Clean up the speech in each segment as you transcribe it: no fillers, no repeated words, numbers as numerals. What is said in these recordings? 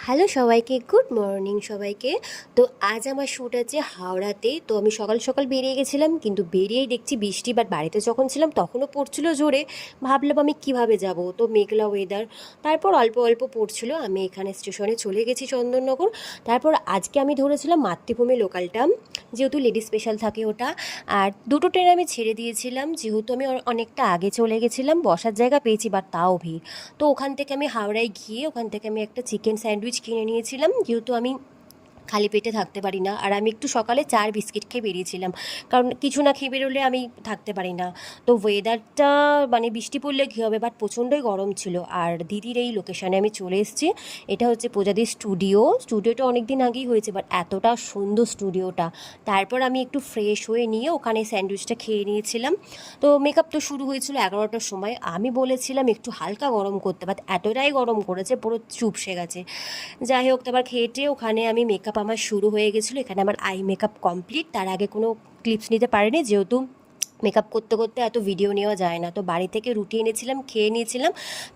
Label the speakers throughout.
Speaker 1: Hello সবাইকে, good morning সবাইকে। তো আজ আমার শ্যুট আছে হাওড়াতে। তো আমি সকাল সকাল বেরিয়ে গেছিলাম, কিন্তু বেরিয়েই দেখছি বৃষ্টি। বাট বাড়িতে যখন ছিলাম তখনও পড়ছিল জোরে। ভাবলাম আমি কিভাবে যাব, তো মেঘলা ওয়েদার। তারপর অল্প অল্প পড়ছিল। আমি এখানে স্টেশনে চলে গেছি চন্দননগর। তারপর আজকে আমি ধরেছিলাম মাতৃভূমি লোকালটা, যেহেতু লেডি স্পেশাল থাকে ওটা। আর দুটো ট্রেন আমি ছেড়ে দিয়েছিলাম, যেহেতু আমি অনেকটা আগে চলে গেছিলাম। বসার জায়গা পেয়েছি, বাট তাও ভিড়। তো ওখান থেকে আমি হাওড়ায় গিয়ে ওখান থেকে আমি একটা চিকেন স্যান্ডউইচ কিনে নিয়েছিলাম, যেহেতু আমি খালি পেটে থাকতে পারি না। আর আমি একটু সকালে চার বিস্কিট খেয়ে বেরিয়েছিলাম, কারণ কিছু না খেয়ে বেরোলে আমি থাকতে পারি না। তো ওয়েদারটা মানে বৃষ্টি পড়লে কী হবে, বাট প্রচণ্ডই গরম ছিল। আর দিদির এই লোকেশানে আমি চলে এসেছি। এটা হচ্ছে প্রজাদির স্টুডিওটা অনেক দিন আগেই হয়েছে, বাট এতটা সুন্দর স্টুডিওটা। তারপর আমি একটু ফ্রেশ হয়ে নিয়ে ওখানে স্যান্ডউইচটা খেয়ে নিয়েছিলাম। তো মেকআপ তো শুরু হয়েছিল 11টার সময়। আমি বলেছিলাম একটু হালকা গরম করতে, বাট এতটাই গরম করেছে পুরো চুপসে গেছে। যাই হোক, তারপর খেটে ওখানে আমি মেকআপ আমার শুরু হয়ে গেছিলো। এখানে আমার আই মেকআপ কমপ্লিট। তার আগে কোনো ক্লিপস নিতে পারিনি, যেহেতু মেকআপ করতে করতে এত ভিডিও নেওয়া যায় না। তো বাড়ি থেকে রুটি এনেছিলাম, খেয়ে নিয়েছিলাম।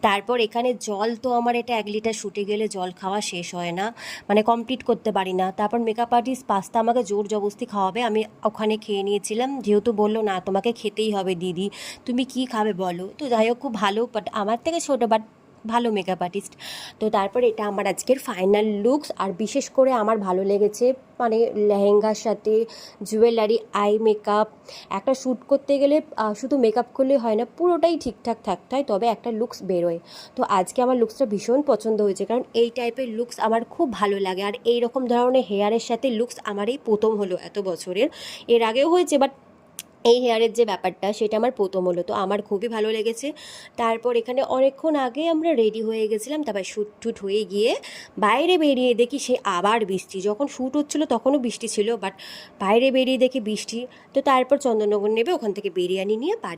Speaker 1: তারপর এখানে জল তো আমার এটা 1 লিটার শুটে গেলে জল খাওয়া শেষ হয় না, মানে কমপ্লিট করতে পারি না। তারপর মেকআপ আর্টিস্ট পাস্তা আমাকে জোর জবরদস্তি খাওয়াবে, আমি ওখানে খেয়ে নিয়েছিলাম। যেহেতু বললো না তোমাকে খেতেই হবে দিদি, তুমি কি খাবে বলো। তো যাই হোক, খুব ভালো, বাট আমার থেকে ছোটো, বাট ভালো মেকআপ আর্টিস্ট। তো তারপর এটা আমার আজকের ফাইনাল লুকস। আর বিশেষ করে আমার ভালো লেগেছে মানে লেহেঙ্গার সাথে জুয়েলারি, আই মেকআপ। একটা শ্যুট করতে গেলে শুধু মেকআপ করলে হয় না, পুরোটাই ঠিকঠাক থাকতে হয়, তবে একটা লুকস বেরোয়। তো আজকে আমার লুকসটা ভীষণ পছন্দ হয়েছে, কারণ এই টাইপের লুকস আমার খুব ভালো লাগে। আর এই রকম ধরনের হেয়ারের সাথে লুকস আমার এই প্রথম হলো এত বছরের। এর আগেও হয়েছে, বাট এই হেয়ারের যে ব্যাপারটা সেটা আমার প্রথম হলো। তো আমার খুবই ভালো লেগেছে। তারপর এখানে অনেকক্ষণ আগে আমরা রেডি হয়ে গেছিলাম। তারপর শ্যুট টুট হয়ে গিয়ে বাইরে বেরিয়ে দেখি সে আবার বৃষ্টি। যখন শ্যুট হচ্ছিলো তখনও বৃষ্টি ছিল, বাট বাইরে বেরিয়ে দেখি বৃষ্টি। তো তারপর চন্দননগর নেবে ওখান থেকে বিরিয়ানি নিয়ে বাড়ি